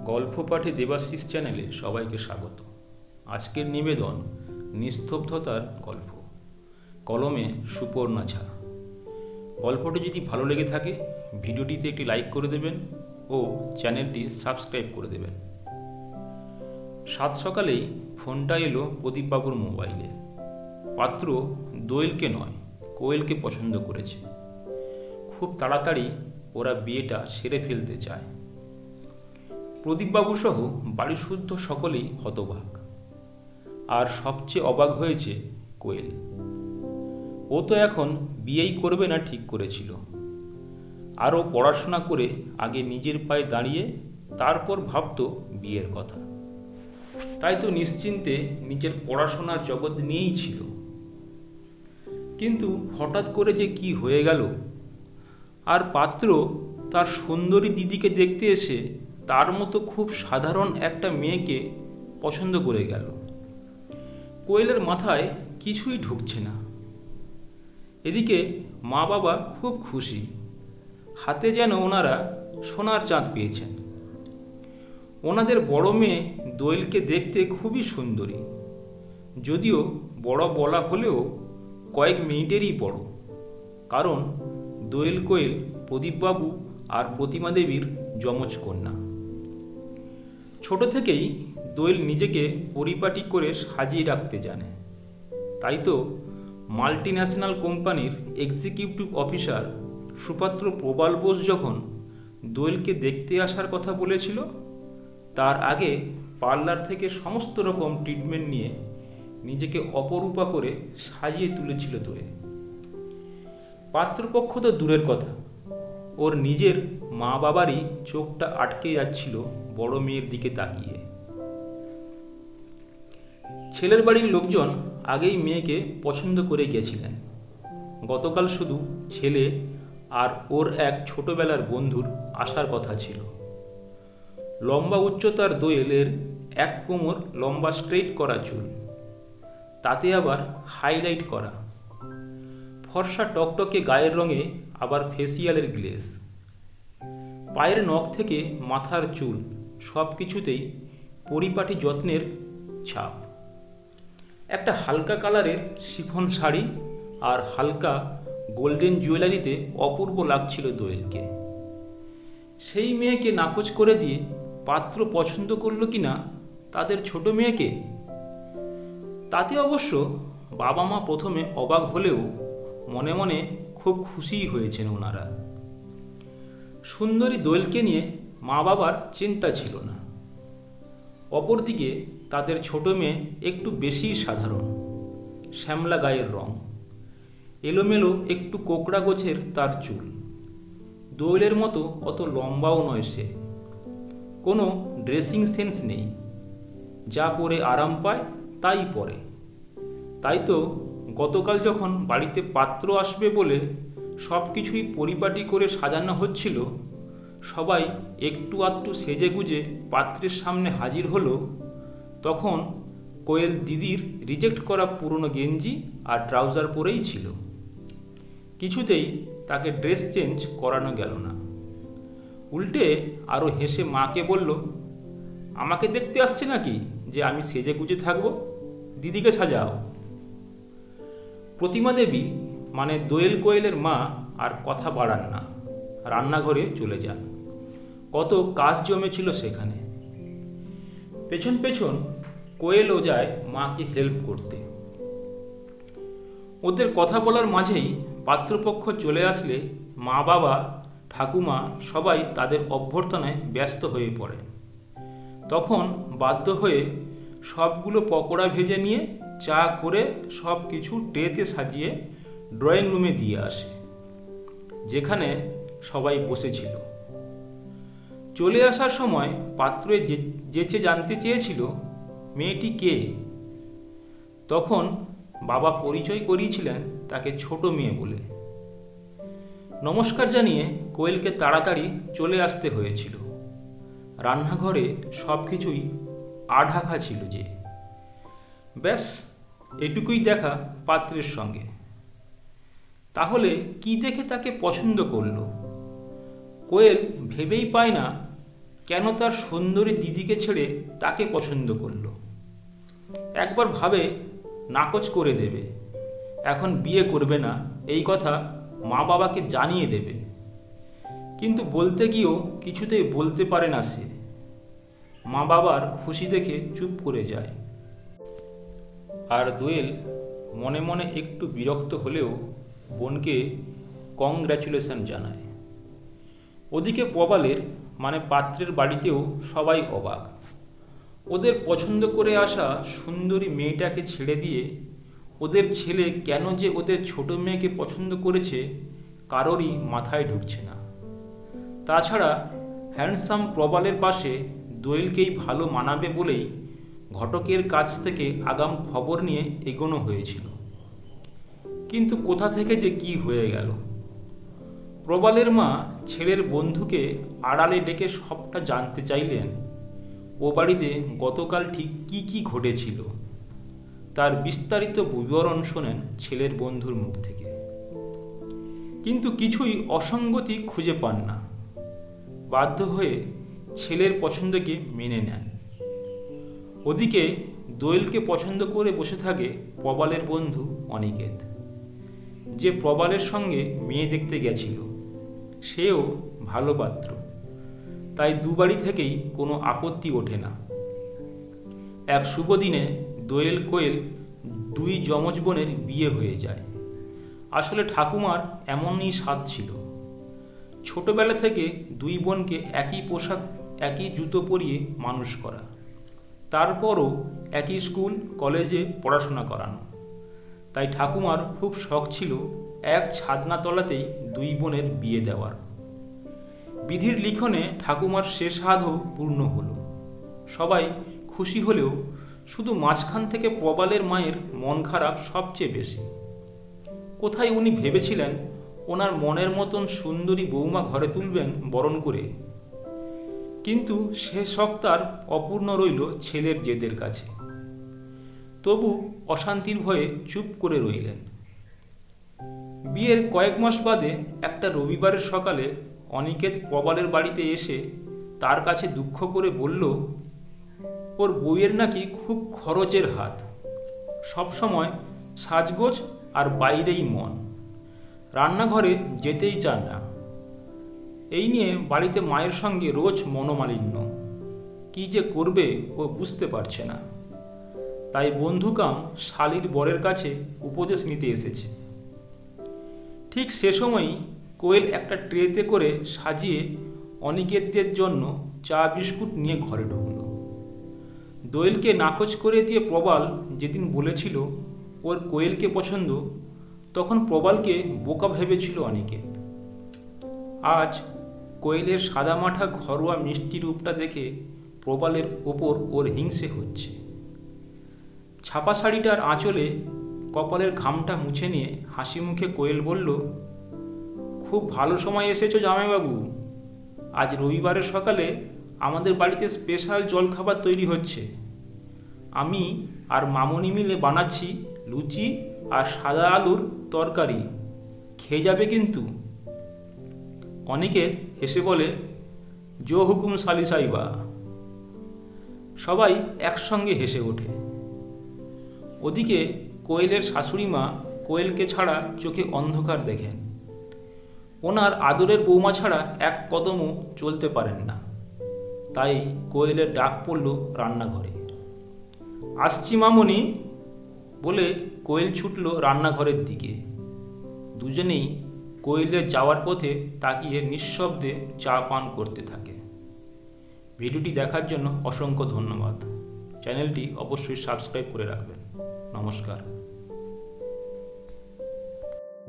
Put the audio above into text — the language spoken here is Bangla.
গল্প পাঠে দেবাশিস চ্যানেলে সবাইকে স্বাগত। আজকের নিবেদন নিস্তব্ধতার গল্প, কলমে সুপর্ণা ঝা। গল্পটি যদি ভালো লেগে থাকে ভিডিওটিতে একটি লাইক করে দেবেন ও চ্যানেলটি সাবস্ক্রাইব করে দেবেন। সাত সকালেই ফোনটা এলো প্রদীপবাবুর মোবাইলে। পাত্র দোয়েলকে নয়, কোয়েলকে পছন্দ করেছে। খুব তাড়াতাড়ি ওরা বিয়েটা সেরে ফেলতে চায়। প্রদীপবাবু সহ বাড়ি শুদ্ধ সকলেই হতবাক। আর সবচেয়ে অবাক হয়েছে কোয়েল। ও তো এখন বিয়েই করবে না ঠিক করেছিল। আরও পড়াশোনা করে আগে নিজের পায়ে দাঁড়িয়ে তারপর ভাবতো বিয়ের কথা। তাই তো নিশ্চিন্তে নিজের পড়াশোনার জগৎ নিয়েই ছিল। কিন্তু হঠাৎ করে যে কি হয়ে গেল। আর পাত্র তার সুন্দরী দিদিকে দেখতে এসে তার মতো খুব সাধারণ একটা মেয়েকে পছন্দ করে গেল। কোয়েলের মাথায় কিছুই ঢুকছে না। এদিকে মা বাবা খুব খুশি, হাতে যেন ওনারা সোনার চাঁদ পেয়েছেন। ওনাদের বড় মেয়ে দোয়েলকে দেখতে খুবই সুন্দরী, যদিও বড় বলা হলেও কয়েক মিনিটেরই বড়। কারণ দোয়েল কোয়েল প্রদীপবাবু আর প্রতিমা দেবীর যমজ কন্যা। ছোট থেকেই দোয়েল নিজেকে পরিপাটি করে সাজিয়ে রাখতে জানে। তাই তো মাল্টি ন্যাশনাল কোম্পানির এক্সিকিউটিভ অফিসার সুপাত্র প্রবাল বোস যখন দোয়েলকে দেখতে আসার কথা বলেছিল, তার আগে পার্লার থেকে সমস্ত রকম ট্রিটমেন্ট নিয়ে নিজেকে অপরূপা করে সাজিয়ে তুলেছিল দোয়েল। পাত্রপক্ষ তো দূরের কথা, ওর নিজের মা বাবারই চোখটা আটকে যাচ্ছিল বড় মেয়ের দিকে তাকিয়ে। ছেলের বাড়ির লোকজন আগেই মেয়েকে পছন্দ করে গেছিলেন। গতকাল শুধু ছেলে আর ওর এক ছোটবেলার বন্ধুর আসার কথা ছিল। লম্বা উচ্চতার দোয়েলের এক কোমর লম্বা স্ট্রেইট করা চুল, তাতে আবার হাইলাইট করা। ফর্সা টকটকে গায়ের রঙে আবার ফেসিয়ালের গ্লেজ। পায়ের নখ থেকে মাথার চুল সব কিছুতেই পরিপাটি যত্নের ছাপ। একটা হালকা কালারের শিফন শাড়ি আর হালকা গোল্ডেন জুয়েলারিতে অপূর্ব লাগছিল দোয়েলকে। সেই মেয়েকে নাকচ করে দিয়ে পাত্র পছন্দ করলো কিনা তাদের ছোট মেয়েকে। তাতে অবশ্য বাবা মা প্রথমে অবাক হলেও মনে মনে খুব খুশিই হয়েছেন ওনারা। সুন্দরী দোয়েলকে নিয়ে মা বাবার চিন্তা ছিল না। অপরদিকে তাদের ছোট মেয়ে একটু বেশি সাধারণ, শ্যামলা গায়ের রং, এলোমেলো একটু কোকড়া গোছের তার চুল। দোয়েলের মতো অত লম্বাও নয় সে। কোনো ড্রেসিং সেন্স নেই, যা পরে আরাম পায় তাই পরে। তাই তো গতকাল যখন বাড়িতে পাত্র আসবে বলে সব কিছুই পরিপাটি করে সাজানো হচ্ছিল, সবাই একটু আধটু সেজে গুজে পাত্রের সামনে হাজির হলো, তখন কোয়েল দিদির রিজেক্ট করা পুরনো গেঞ্জি আর ট্রাউজার পরেই ছিল। কিছুতেই তাকে ড্রেস চেঞ্জ করানো গেল না। উল্টে আরো হেসে মাকে বলল, আমাকে দেখতে আসছে নাকি যে আমি সেজে গুজে থাকবো? দিদিকে সাজাও। প্রতিমা দেবী মানে দোয়েল কোয়েলের মা আর কথা বাড়ান না, রান্নাঘরে চলে যান। কত কাজ জমেছিল সেখানে। পেছন পেছন কোয়েলও যায় মাকে হেল্প করতে। ওদের কথা বলার মাঝেই পাত্রপক্ষ চলে আসলে মা বাবা ঠাকুমা সবাই তাদের অভ্যর্থনায় ব্যস্ত হয়ে পড়ে। তখন বাধ্য হয়ে সবগুলো পকোড়া ভেজে নিয়ে চা করে সব কিছু ট্রেতে সাজিয়ে ড্রয়িং রুমে দিয়ে আসে, যেখানে সবাই বসেছিল। চলে আসার সময় পাত্র যেচে জানতে চেয়েছিল মেয়েটি কে। তখন বাবা পরিচয় করিয়েছিলেন তাকে ছোট মেয়ে বলে। নমস্কার জানিয়ে কোয়েলকে তাড়াতাড়ি চলে আসতে হয়েছিল। রান্নাঘরে সবকিছুই আঢাকা ছিল যে। ব্যাস এটুকুই দেখা পাত্রের সঙ্গে। তাহলে কি দেখে তাকে পছন্দ করলো? কোয়েল ভেবেই পায় না কেন তার সুন্দরী দিদিকে ছেড়ে তাকে পছন্দ করলো। একবার ভাবে নাকচ করে দেবে, এখন বিয়ে করবে না এই কথা মা বাবাকে জানিয়ে দেবে, কিন্তু বলতে গিয়েও কিছুতেই বলতে পারে না সে। মা বাবার খুশি দেখে চুপ করে যায়। আর দোয়েল মনে মনে একটু বিরক্ত হলেও বোনকে কংগ্র্যাচুলেশন জানায়। ওদিকে প্রবালের মানে পাত্রের বাড়িতেও সবাই অবাক। ওদের পছন্দ করে আসা সুন্দরী মেয়েটাকে ছেড়ে দিয়ে ওদের ছেলে কেন যে ওদের ছোট মেয়েকে পছন্দ করেছে কারোরই মাথায় ঢুকছে না। তাছাড়া হ্যান্ডসাম প্রবালের পাশে দোয়েলকেই ভালো মানাবে বলেই ঘটকের কাছ থেকে আগাম খবর নিয়ে এগোনো হয়েছিল। কিন্তু কোথা থেকে যে কি হয়ে গেল। প্রবালের মা ছেলের বন্ধুকে আড়ালে ডেকে সবটা জানতে চাইলেন ও বাড়িতে গতকাল ঠিক কি কি ঘটেছিল। তার বিস্তারিত বিবরণ শোনেন ছেলের বন্ধুর মুখ থেকে, কিন্তু কিছুই অসঙ্গতি খুঁজে পান না। বাধ্য হয়ে ছেলের পছন্দকে মেনে নেন। ওদিকে দোয়েলকে পছন্দ করে বসে থাকে প্রবালের বন্ধু অনিকেত, যে প্রবালের সঙ্গে মেয়ে দেখতে গেছিল। সেও ভালো পাত্র, তাই দুবাড়ি থেকেই কোনো আপত্তি ওঠে না। এক শুভ দিনে দোয়েল কোয়েল দুই যমজ বোনের বিয়ে হয়ে যায়। আসলে ঠাকুমার এমনই স্বাদ ছিল, ছোটবেলা থেকে দুই বোনকে একই পোশাক একই জুতো পরিয়ে মানুষ করা, তারপরও একই স্কুল কলেজে পড়াশোনা করানো। তাই ঠাকুমার খুব শখ ছিল এক ছাদনা তলাতেই দুই বোনের বিয়ে দেওয়ার। বিধির লিখনে ঠাকুমার সে সাধও পূর্ণ হলো। সবাই খুশি হলেও শুধু মাঝখান থেকে প্রবালের মায়ের মন খারাপ সবচেয়ে বেশি। কোথায় উনি ভেবেছিলেন ওনার মনের মতন সুন্দরী বৌমা ঘরে তুলবেন বরণ করে, কিন্তু সে শখ তার অপূর্ণ রইল ছেলের জেদের কাছে। তবু অশান্তির ভয়ে চুপ করে রইলেন। বিয়ের কয়েক মাস বাদে একটা রবিবারের সকালে অনিকেত প্রবালের বাড়িতে এসে তার কাছে দুঃখ করে বলল ওর বউয়ের নাকি খুব খরচের হাত, সবসময় সাজগোজ আর বাইরেই মন, রান্নাঘরে যেতেই চান না। এই নিয়ে বাড়িতে মায়ের সঙ্গে রোজ মনোমালিন্য, কি যে করবে ও বুঝতে পারছে না। তাই বন্ধুকাম শালীর বরের কাছে উপদেশ নিতে এসেছে। ঠিক সে সময়ই কোয়েল একটা ট্রেতে করে সাজিয়ে অনিকেতদের জন্য চা বিস্কুট নিয়ে ঘরে ঢুকল। দোয়েলকে নাকচ করে দিয়ে প্রবাল যেদিন বলেছিল ওর কোয়েলকে পছন্দ, তখন প্রবালকে বোকা ভেবেছিল অনিকেত। আজ কোয়েলের সাদামাঠা ঘরোয়া মিষ্টি রূপটা দেখে প্রবালের ওপর ওর হিংসে হচ্ছে। ছাপা শাড়িটার আঁচলে কপালের ঘামটা মুছে নিয়ে হাসি মুখে কোয়েল বলল, খুব ভালো সময় এসেছো জামাইবাবু। আজ রবিবারের সকালে আমাদের বাড়িতে স্পেশাল জলখাবার তৈরি হচ্ছে। আমি আর মামনি মিলে বানাচ্ছি লুচি আর সাদা আলুর তরকারি, খেয়ে যাবে কিন্তু। অনিকেত হেসে বলে, জো হুকুম সালি সাইবা। সবাই একসঙ্গে হেসে ওঠে। ওদিকে কোয়েলের শাশুড়ি মা কোয়েলকে ছাড়া চোখে অন্ধকার দেখেন। ওনার আদরের বৌমা ছাড়া এক কদমও চলতে পারেন না। তাই কোয়েলের ডাক পড়ল রান্নাঘরে। আসছি মামনি বলে কোয়েল ছুটল রান্নাঘরের দিকে। দুজনেই কোয়েলের যাওয়ার পথে তাকিয়ে নিঃশব্দে চা পান করতে থাকে। ভিডিওটি দেখার জন্য অসংখ্য ধন্যবাদ। চ্যানেলটি অবশ্যই সাবস্ক্রাইব করে রাখবেন। নমস্কার।